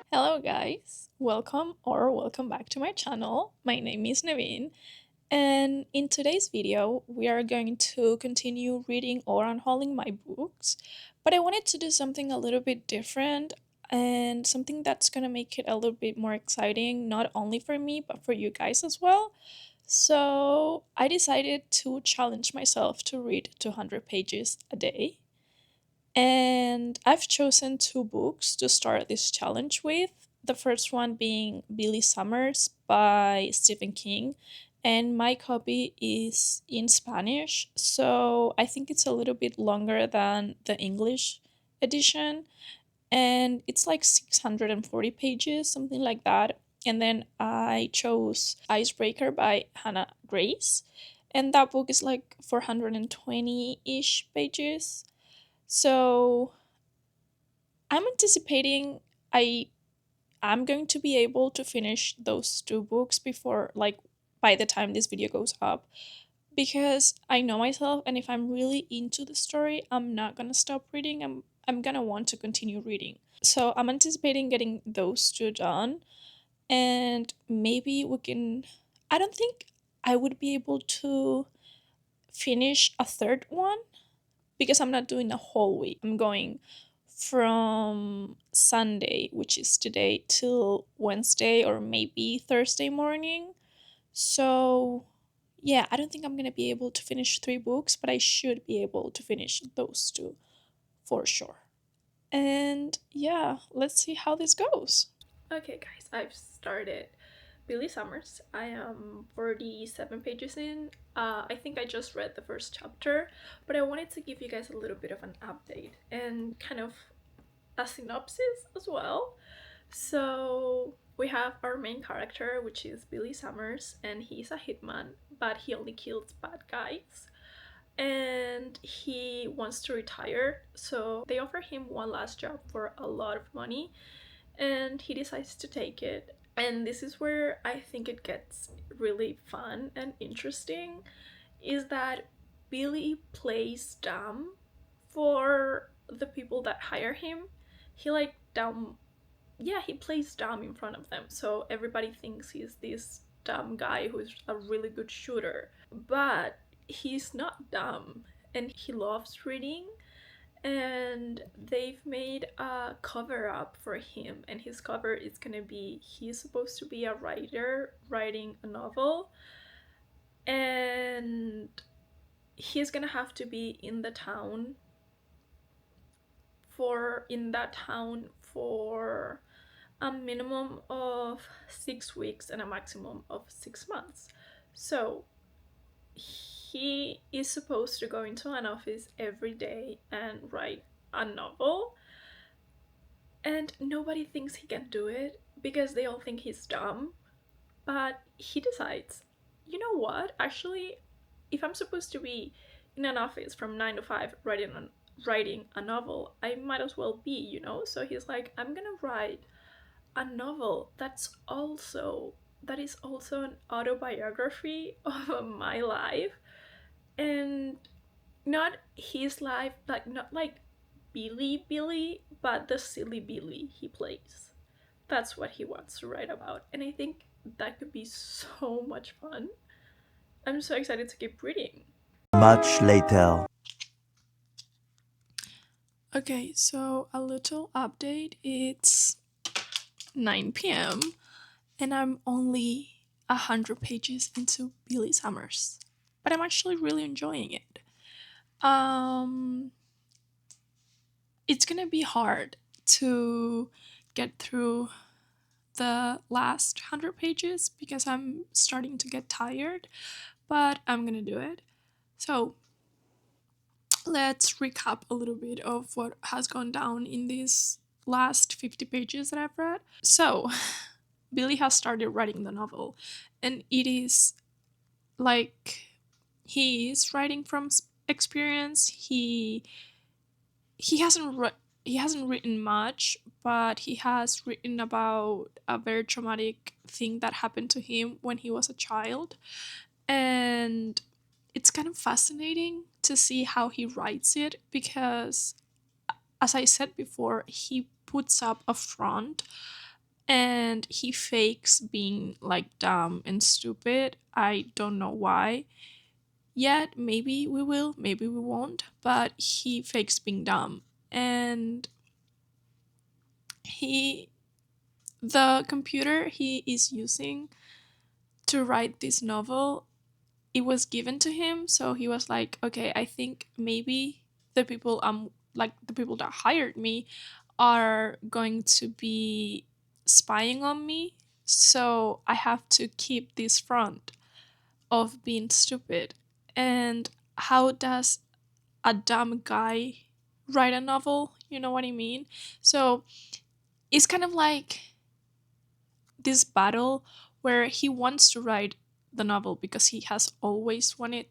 Hello, guys. Welcome back to my channel. My name is Naveen, and in today's video, we are going to continue reading or unhauling my books. But I wanted to do something a little bit different and something that's going to make it a little bit more exciting, not only for me, but for you guys as well. So I decided to challenge myself to read 200 pages a day. And I've chosen two books to start this challenge with. The first one being Billy Summers by Stephen King. And my copy is in Spanish, so I think it's a little bit longer than the English edition. And it's like 640 pages, something like that. And then I chose Icebreaker by Hannah Grace. And that book is like 420 ish pages. So I'm anticipating I'm going to be able to finish those two books before by the time this video goes up, because I know myself, and if I'm really into the story, I'm not going to stop reading. I'm going to want to continue reading. So I'm anticipating getting those two done, and maybe we can I don't think I would be able to finish a third one because I'm not doing a whole week. I'm going from Sunday, which is today, till Wednesday or maybe Thursday morning. So, yeah, I don't think I'm going to be able to finish three books, but I should be able to finish those two for sure. And yeah, let's see how this goes. Okay, guys, I've started Billy Summers. I am 47 pages in. I think I just read the first chapter, but I wanted to give you guys a little bit of an update and kind of a synopsis as well. So we have our main character, which is Billy Summers, and he's a hitman, but he only kills bad guys. And he wants to retire, so they offer him one last job for a lot of money, and he decides to take it. And this is where I think it gets really fun and interesting, is that Billy plays dumb for the people that hire him. He like dumb Yeah, he plays dumb in front of them. So everybody thinks he's this dumb guy who's a really good shooter. But he's not dumb, and he loves reading, and they've made a cover up for him, and his cover is gonna be he's supposed to be a writer writing a novel, and he's gonna have to be in that town for a minimum of 6 weeks and a maximum of 6 months. So he is supposed to go into an office every day and write a novel, and nobody thinks he can do it because they all think he's dumb. But he decides, you know what? Actually, if I'm supposed to be in an office from 9 to 5 writing a novel, I might as well be, So he's like, I'm gonna write a novel that is also an autobiography of my life, and not his life, like not like Billy, but the silly Billy he plays. That's what he wants to write about, and I think that could be so much fun. I'm so excited to keep reading. Much later. Okay, so a little update. It's 9 p.m. and I'm only 100 pages into Billy Summers, but I'm actually really enjoying it. Um, it's gonna be hard to get through the last 100 pages because I'm starting to get tired, but I'm gonna do it. So let's recap a little bit of what has gone down in these last 50 pages that I've read. So, Billy has started writing the novel, and it is like he is writing from experience. He hasn't written much, but he has written about a very traumatic thing that happened to him when he was a child, and it's kind of fascinating to see how he writes it because, as I said before, he puts up a front and he fakes being like dumb and stupid. I don't know why yet. Maybe we will, maybe we won't, but he fakes being dumb. And he the computer he is using to write this novel, it was given to him, so he was like, okay, I think maybe the people that hired me are going to be spying on me, so I have to keep this front of being stupid. And how does a dumb guy write a novel? You know what I mean? So it's kind of like this battle where he wants to write the novel because he has always wanted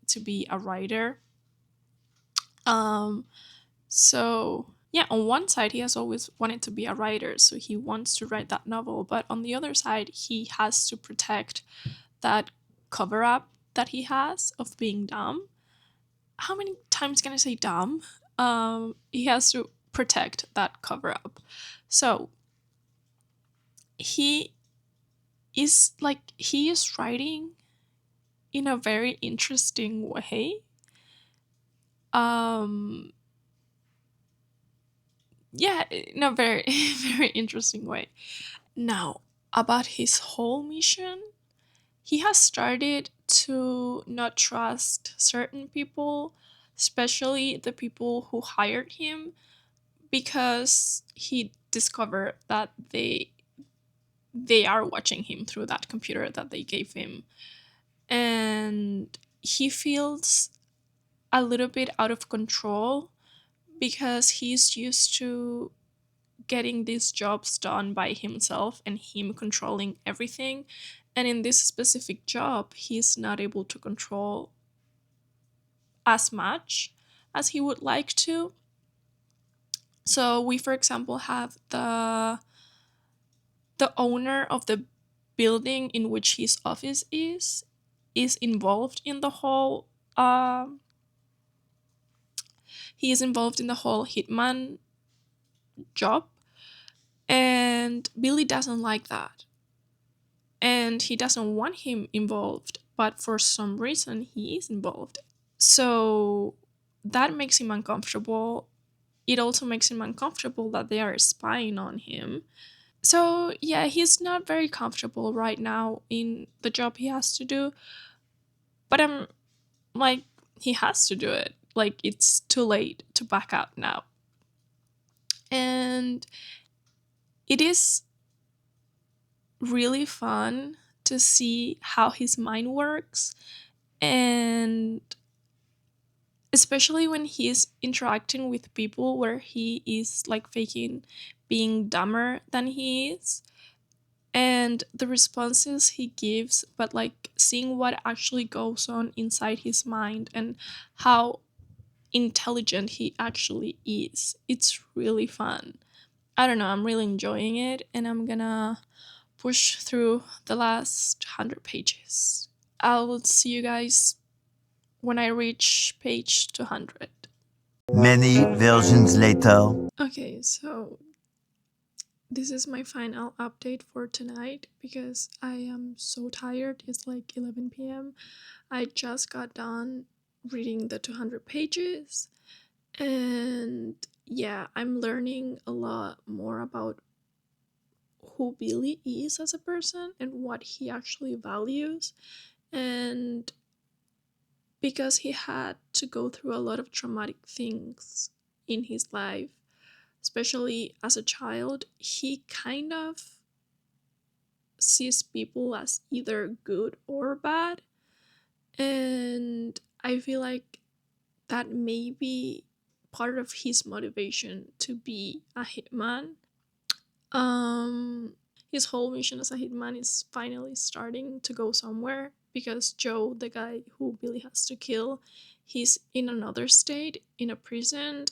to be a writer. Um so yeah, on one side he has always wanted to be a writer, so he wants to write that novel, but on the other side he has to protect that cover up that he has of being dumb. How many times can I say dumb? He has to protect that cover up. So he he is writing in a very interesting way. Um yeah, in a very very interesting way. Now, about his whole mission, he has started to not trust certain people, especially the people who hired him, because he discovered that they are watching him through that computer that they gave him. And he feels a little bit out of control because he's used to getting these jobs done by himself and him controlling everything. And in this specific job, he's not able to control as much as he would like to. So we, for example, have the owner of the building in which his office is involved in the whole he is involved in the whole hitman job, and Billy doesn't like that, and he doesn't want him involved, but for some reason he is involved. So that makes him uncomfortable. It also makes him uncomfortable that they are spying on him. So yeah, he's not very comfortable right now in the job he has to do, but I'm like, he has to do it. Like, it's too late to back out now. And it is really fun to see how his mind works, and especially when he's interacting with people where he is like faking being dumber than he is, and the responses he gives, but like seeing what actually goes on inside his mind and how intelligent he actually is. It's really fun. I don't know, I'm really enjoying it, and I'm gonna push through the last 100 pages. I'll see you guys when I reach page 200. Many versions later. Okay, so this is my final update for tonight because I am so tired. It's like 11 p.m. I just got done reading the 200 pages, and yeah, I'm learning a lot more about who Billy is as a person and what he actually values. And because he had to go through a lot of traumatic things in his life, especially as a child, he kind of sees people as either good or bad. And I feel like that may be part of his motivation to be a hitman. Um, his whole mission as a hitman is finally starting to go somewhere because Joe, the guy who Billy has to kill, he's in another state, in a prison,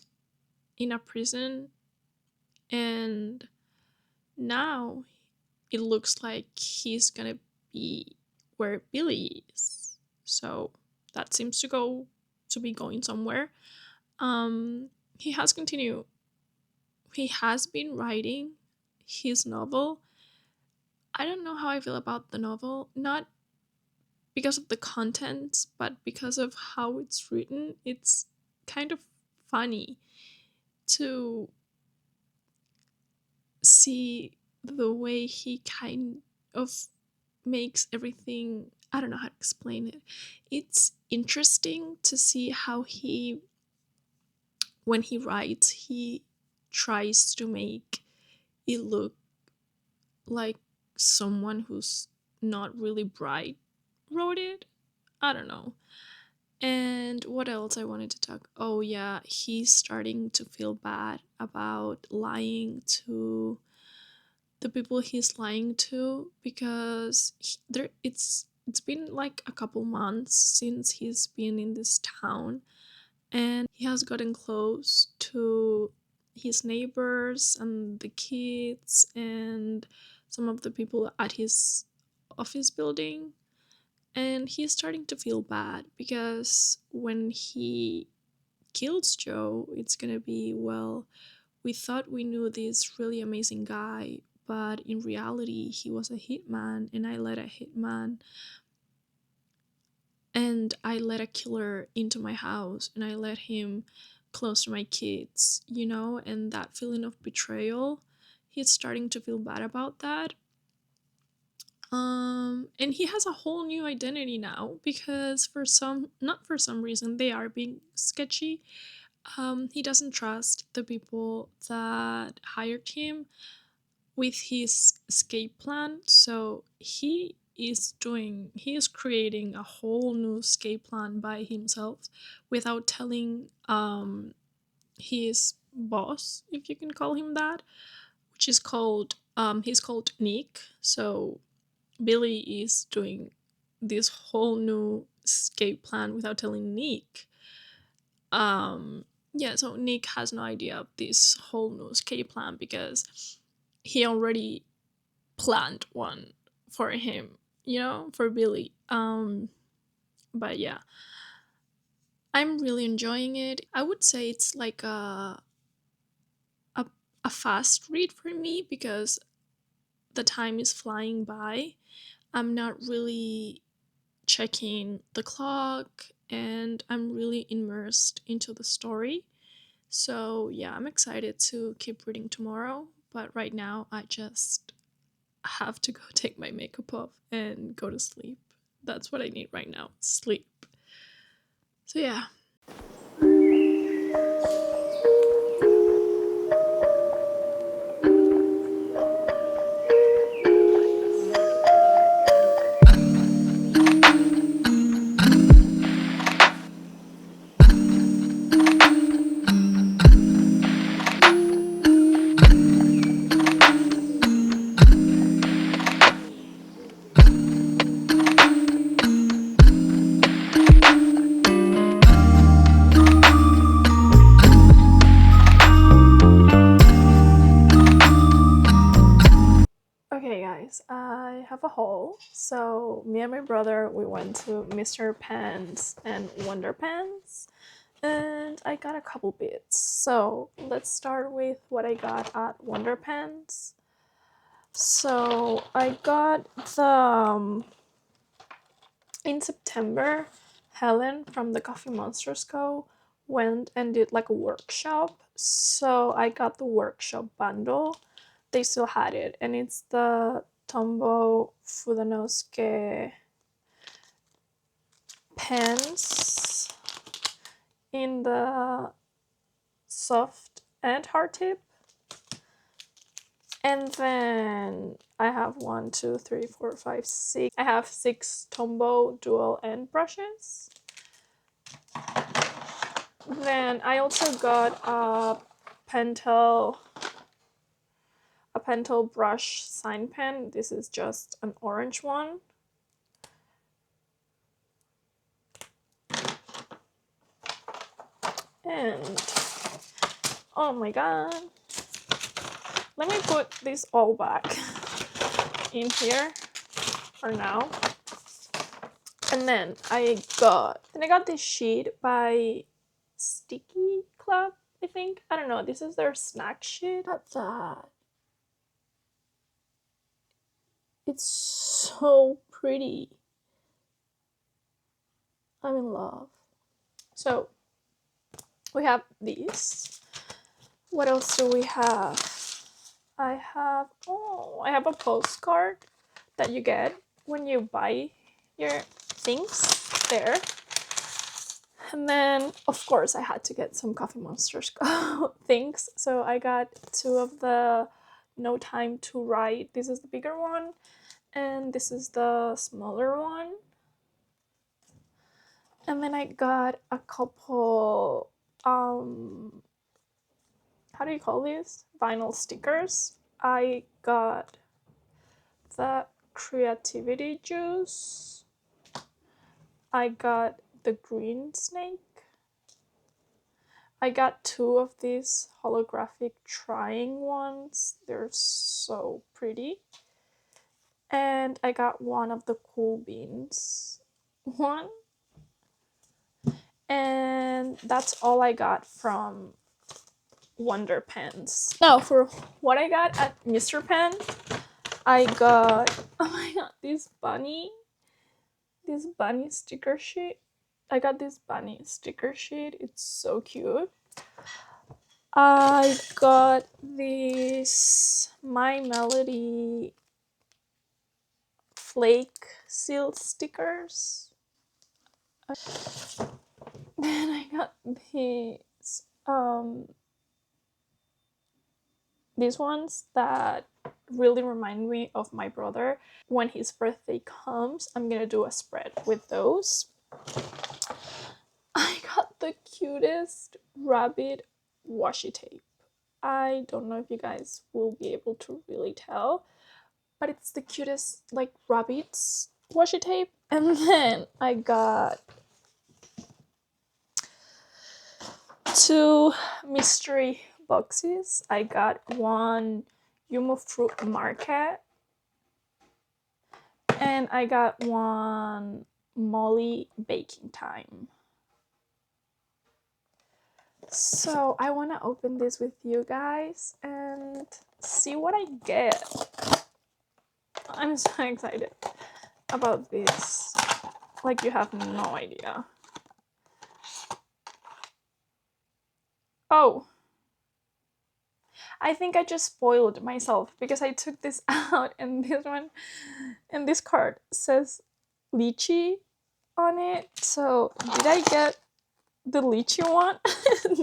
and now it looks like he's gonna be where Billy is. So that seems to be going somewhere. He has continued. He has been writing. his novel. I don't know how I feel about the novel, not because of the content, but because of how it's written. It's kind of funny to see the way he kind of makes everything. I don't know how to explain it. It's interesting to see how he, when he writes, he tries to make it look like someone who's not really bright wrote it. I don't know. And what else I wanted to talk? Oh yeah, he's starting to feel bad about lying to the people he's lying to, because it's been like a couple months since he's been in this town, and he has gotten close to his neighbors and the kids and some of the people at his office building. And he's starting to feel bad because when he kills Joe, it's gonna be, well, we thought we knew this really amazing guy, but in reality, he was a hitman, and I let a killer into my house, and I let him close to my kids, you know, and that feeling of betrayal. He's starting to feel bad about that. And he has a whole new identity now because for some, not for some reason, they are being sketchy. He doesn't trust the people that hired him with his escape plan. So he is creating a whole new escape plan by himself without telling his boss, if you can call him that, which is called he's called Nick. So Billy is doing this whole new escape plan without telling Nick. Yeah, so Nick has no idea of this whole new escape plan because he already planned one for him, you know, for Billy. But yeah, I'm really enjoying it. I would say it's like a, a fast read for me because the time is flying by. I'm not really checking the clock, and I'm really immersed into the story. So yeah, I'm excited to keep reading tomorrow, but right now I just have to go take my makeup off and go to sleep. That's what I need right now, sleep. So yeah. Okay, guys, I have a haul. So, me and my brother, we went to Mr. Pants and Wonder Pants, and I got a couple bits. So, let's start with what I got at Wonder Pants. So, I got the in September, Helen from the Coffee Monsters Co. went and did like a workshop. So I got the workshop bundle. They still had it, and it's the Tombow Fudanosuke pens in the soft and hard tip. And then I have one, two, three, four, five, six. I have 6 Tombow dual end brushes. Then I also got Pentel a Pentel brush sign pen. This is just an orange one. And oh my god. Let me put this all back in here for now. And then I got this sheet by Sticky Club, I think. I don't know. This is their snack sheet. What's that? It's so pretty. I'm in love. So we have these. What else do we have? I have a postcard that you get when you buy your things there. And then, of course, I had to get some Coffee Monsters things. So I got two of the No Time to Write. This is the bigger one, and this is the smaller one. And then I got a couple, how do you call these? Vinyl stickers. I got the Creativity Juice. I got the Green Snake. I got two of these holographic trying ones. They're so pretty. And I got one of the Cool Beans one. And that's all I got from Wonder Pens. Now, for what I got at Mr. Pen, I got, oh my god, this bunny sticker sheet. I got this bunny sticker sheet. It's so cute. I got these My Melody flake seal stickers. And I got these ones that really remind me of my brother. When his birthday comes, I'm gonna do a spread with those. I got the cutest rabbit washi tape. I don't know if you guys will be able to really tell, but it's the cutest, like, rabbits washi tape. And then I got two mystery boxes. I got one Yumo Fruit Market, and I got one Molly Baking Time. So I want to open this with you guys and see what I get. I'm so excited about this. Like, you have no idea. Oh, I think I just spoiled myself because I took this out, and this card says lychee on it. So did I get the lychee one?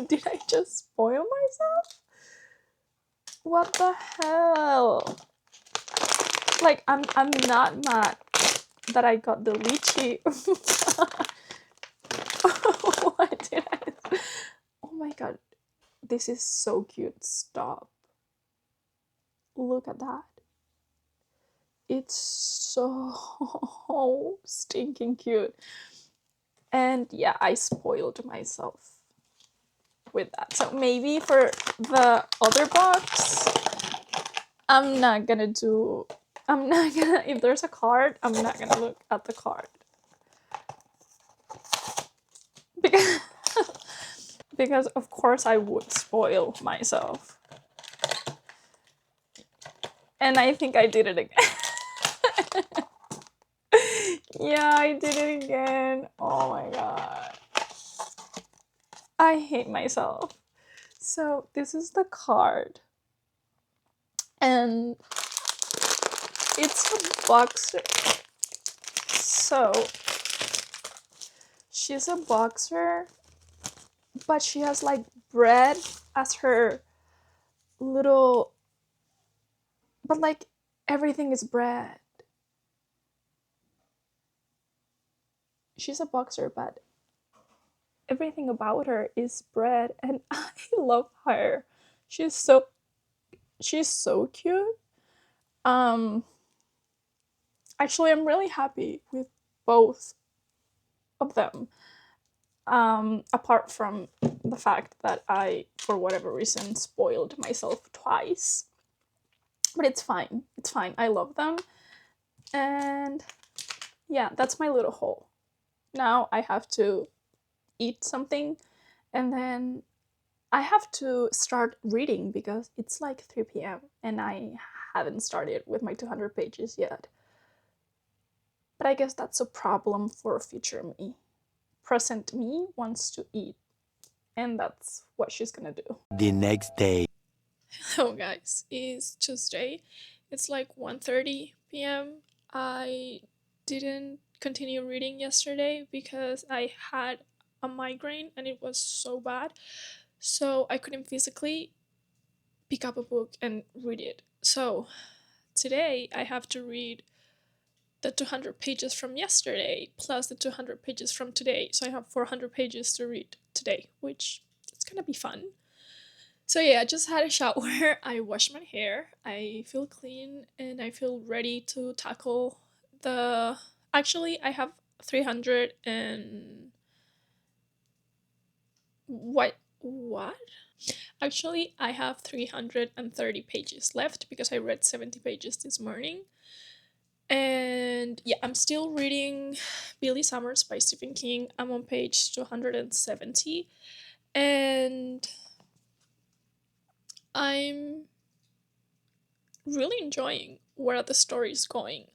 Did I just spoil myself? What the hell? Like, I'm not mad that I got the lychee. What did I? Oh my god, this is so cute. Stop. Look at that. It's so stinking cute. And yeah, I spoiled myself with that. So maybe for the other box, I'm not gonna, if there's a card, I'm not gonna look at the card. Because, because of course I would spoil myself. And I think I did it again. Yeah, I did it again. Oh my god. I hate myself. So this is the card. And it's a boxer. So she's a boxer, but she has like bread as her little, but like everything is bread. She's a boxer, but everything about her is bread, and I love her. She's so cute. Um Actually, I'm really happy with both of them. Apart from the fact that I, for whatever reason, spoiled myself twice. But it's fine. It's fine. I love them. And yeah, that's my little haul. Now I have to eat something, and then I have to start reading because it's like 3 p.m. and I haven't started with my 200 pages yet. But I guess that's a problem for future me. Present me wants to eat, and that's what she's gonna do. The next day. Hello guys, it's Tuesday. It's like 1:30 p.m. I didn't continue reading yesterday because I had a migraine and it was so bad. So I couldn't physically pick up a book and read it. So today I have to read the 200 pages from yesterday plus the 200 pages from today. So I have 400 pages to read today, which it's gonna be fun. So yeah, I just had a shower. I washed my hair. I feel clean and I feel ready to tackle the. Actually, I have 300 and what? Actually, I have 330 pages left because I read 70 pages this morning. And yeah, I'm still reading Billy Summers by Stephen King. I'm on page 270 and I'm really enjoying where the story is going.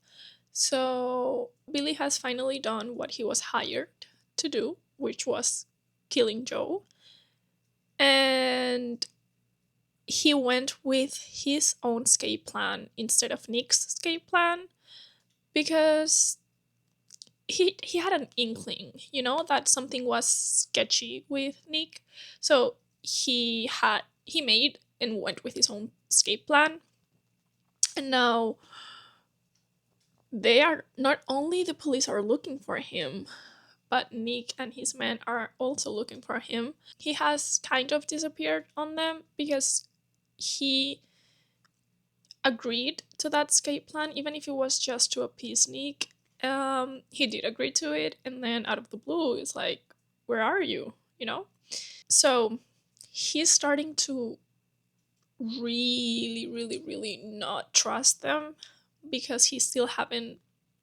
So, Billy has finally done what he was hired to do, which was killing Joe. And he went with his own escape plan instead of Nick's escape plan because he had an inkling, that something was sketchy with Nick. So he made and went with his own escape plan. And now they are not only the police are looking for him, but Nick and his men are also looking for him. He has kind of disappeared on them because he agreed to that escape plan, even if it was just to appease Nick. He did agree to it, and then out of the blue, it's like, "Where are you?" You know. So he's starting to really, really, really not trust them because he still haven't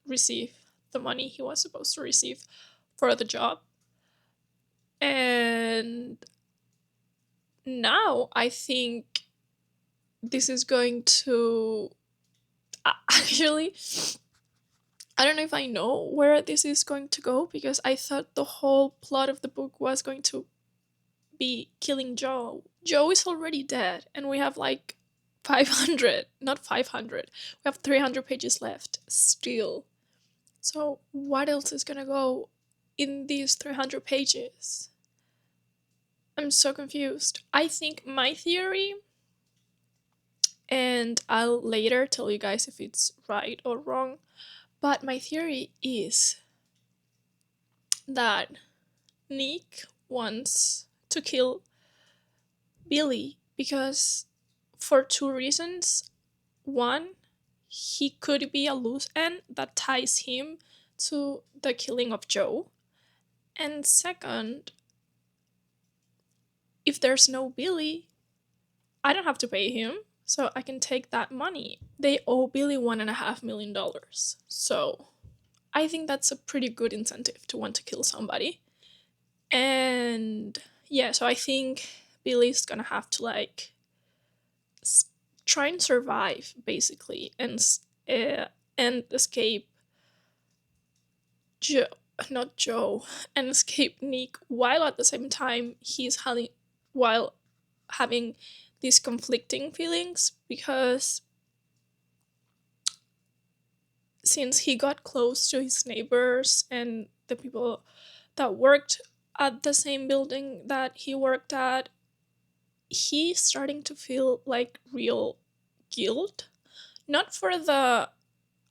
received the money he was supposed to receive for the job. And now I think this is going to actually, I don't know if I know where this is going to go because I thought the whole plot of the book was going to be killing Joe. Joe is already dead and we have like 500, not 500. We have 300 pages left still. So what else is going to go in these 300 pages? I'm so confused. I think my theory, and I'll later tell you guys if it's right or wrong, but my theory is that Nick wants to kill Billy because for two reasons. One, he could be a loose end that ties him to the killing of Joe. And second, if there's no Billy, I don't have to pay him, so I can take that money. They owe Billy $1.5 million. So I think that's a pretty good incentive to want to kill somebody. And yeah, so I think Billy's gonna have to like try and survive basically and escape Joe, not Joe, and escape Nick while at the same time while having these conflicting feelings because since he got close to his neighbors and the people that worked at the same building that he worked at, he's starting to feel like real guilt. Not for the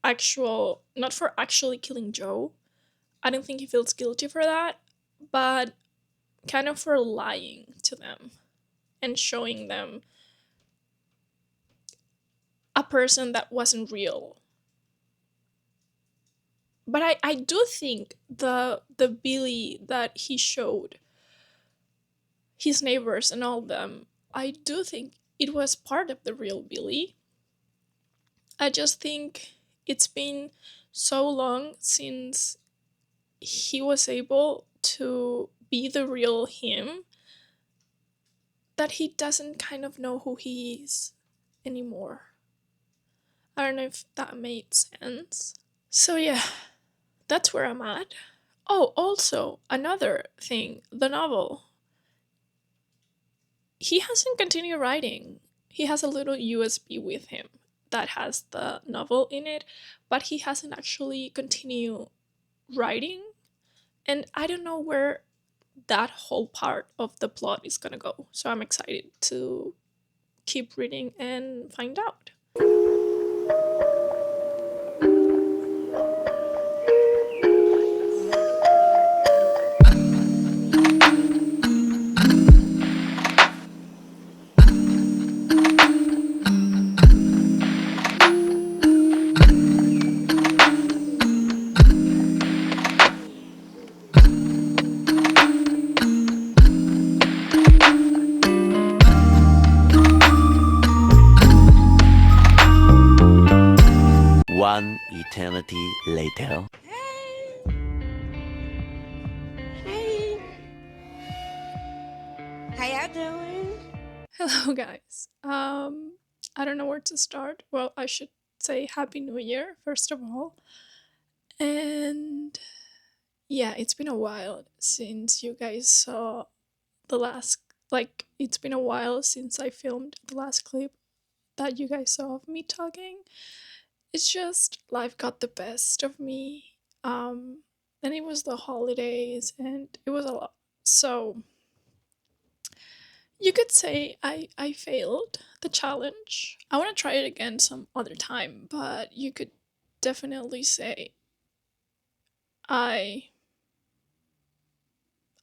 not for actually killing Joe. I don't think he feels guilty for that, but kind of for lying to them and showing them a person that wasn't real. But I do think the Billy that he showed his neighbors and all of them, I do think it was part of the real Billy. I just think it's been so long since he was able to be the real him that he doesn't kind of know who he is anymore. I don't know if that made sense. So yeah, that's where I'm at. Oh, also, another thing, the novel. He hasn't continued writing. He has a little USB with him that has the novel in it, but he hasn't actually continued writing. And I don't know where that whole part of the plot is gonna go. So I'm excited to keep reading and find out. One eternity later. Hey, how y'all doing? Hello, guys. I don't know where to start. Well, I should say Happy New Year, first of all. And yeah, it's been a while since you guys saw the last, like, it's been a while since I filmed the last clip that you guys saw of me talking. It's just life got the best of me. And it was the holidays and it was a lot. So you could say I failed the challenge. I want to try it again some other time, but you could definitely say I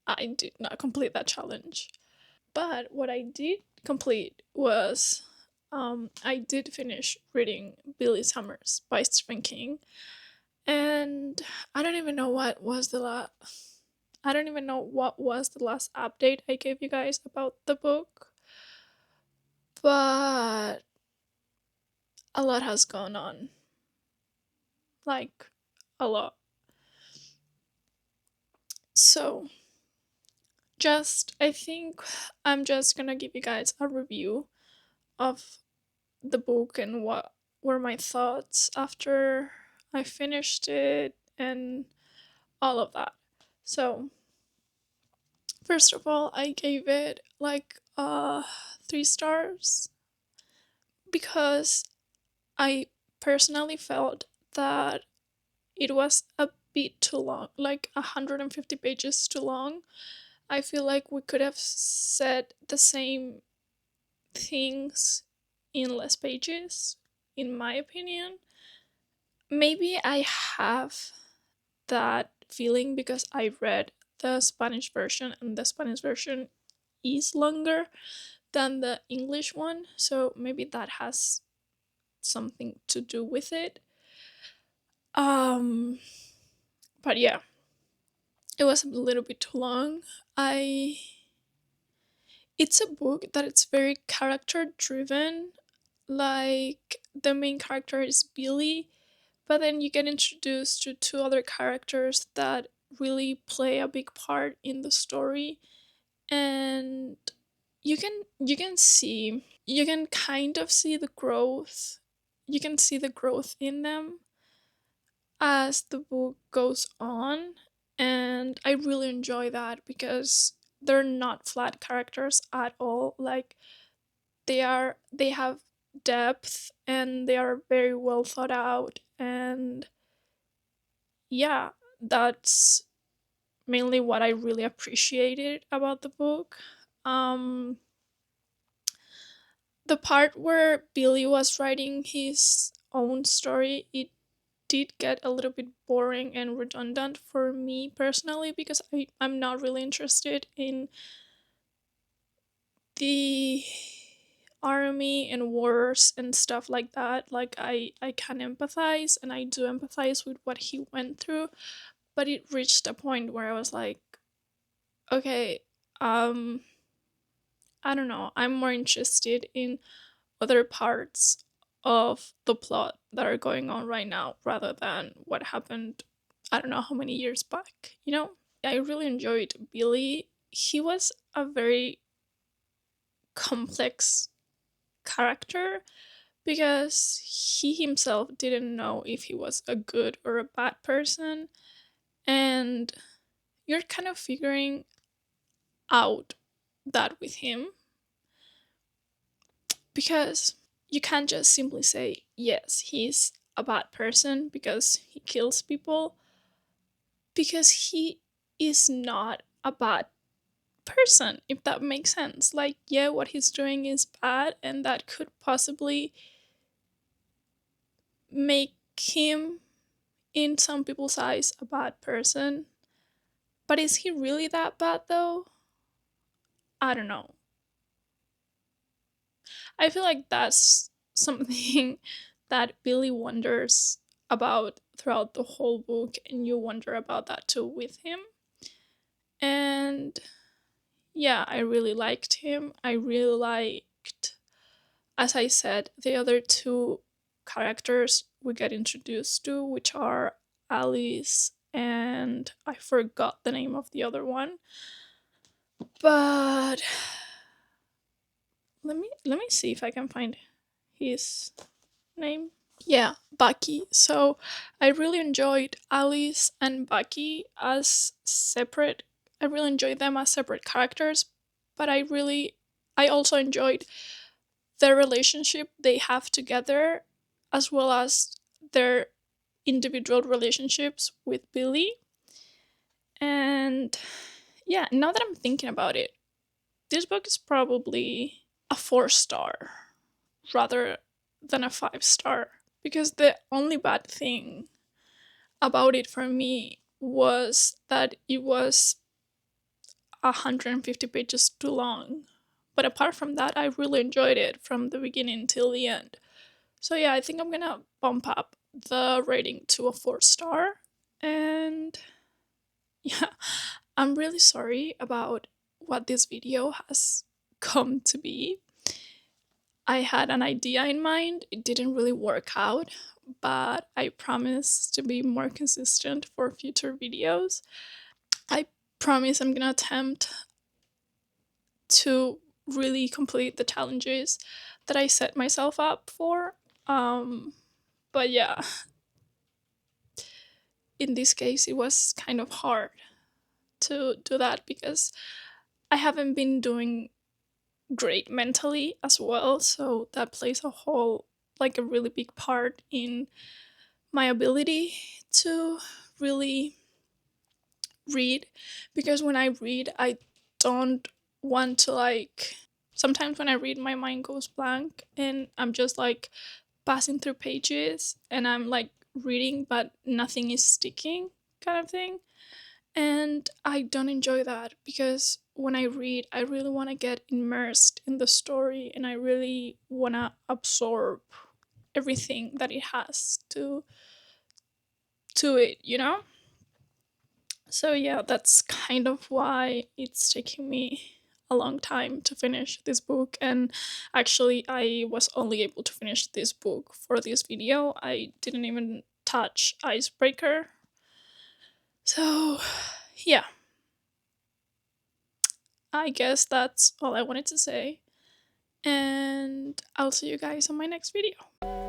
I did not complete that challenge. But what I did complete was I did finish reading Billy Summers by Stephen King, and I don't even know what was the last. I don't even know what was the last update I gave you guys about the book, but a lot has gone on. Like, a lot. So, I think I'm just gonna give you guys a review of the book and what were my thoughts after I finished it and all of that. So, first of all, I gave it like 3 stars because I personally felt that it was a bit too long, like 150 pages too long. I feel like we could have said the same things in less pages, in my opinion. Maybe I have that feeling because I read the Spanish version, and the Spanish version is longer than the English one, so maybe that has something to do with it. Um, but yeah, it was a little bit too long. I It's a book that it's very character driven. Like, the main character is Billy, but then you get introduced to two other characters that really play a big part in the story, and you can kind of see the growth. You can see the growth in them as the book goes on, and I really enjoy that because they're not flat characters at all. Like, they have depth and they are very well thought out, and yeah, that's mainly what I really appreciated about the book. um the part where Billy was writing his own story, it did get a little bit boring and redundant for me personally because I'm not really interested in the army and wars and stuff like that. Like, I can empathize, and I do empathize with what he went through, but it reached a point where I was like, okay, um I don't know, I'm more interested in other parts of the plot that are going on right now rather than what happened I don't know how many years back, you know? I really enjoyed Billy. He was a very complex character because he himself didn't know if he was a good or a bad person. And you're kind of figuring out that with him, because you can't just simply say, yes, he's a bad person because he kills people, because he is not a bad person, if that makes sense. Like, yeah, what he's doing is bad, and that could possibly make him, in some people's eyes, a bad person. But is he really that bad though? I don't know. I feel like that's something that Billy wonders about throughout the whole book, and you wonder about that too with him. And yeah, I really liked him. I really liked, as I said, the other two characters we get introduced to, which are Alice and I forgot the name of the other one. But let me see if I can find his name. Yeah, Bucky. So I really enjoyed Alice and Bucky as separate. I really enjoyed them as separate characters, but I also enjoyed the relationship they have together, as well as their individual relationships with Billy. And yeah, now that I'm thinking about it, this book is probably a 4 star rather than a 5 star, because the only bad thing about it for me was that it was 150 pages too long. But apart from that, I really enjoyed it from the beginning till the end. So yeah, I think I'm gonna bump up the rating to a 4 star. And yeah, I'm really sorry about what this video has come to be. I had an idea in mind, it didn't really work out, but I promise to be more consistent for future videos. I promise I'm gonna attempt to really complete the challenges that I set myself up for. But yeah, in this case, it was kind of hard to do that because I haven't been doing great mentally as well. So that plays a whole, like a really big part in my ability to really read. Because when I read, I don't want to, like, sometimes when I read, my mind goes blank and I'm just like passing through pages and I'm like reading, but nothing is sticking, kind of thing. And I don't enjoy that because when I read, I really want to get immersed in the story and I really want to absorb everything that it has to it, you know? So yeah, that's kind of why it's taking me a long time to finish this book. And actually, I was only able to finish this book for this video. I didn't even touch Icebreaker. So yeah, I guess that's all I wanted to say. And I'll see you guys on my next video.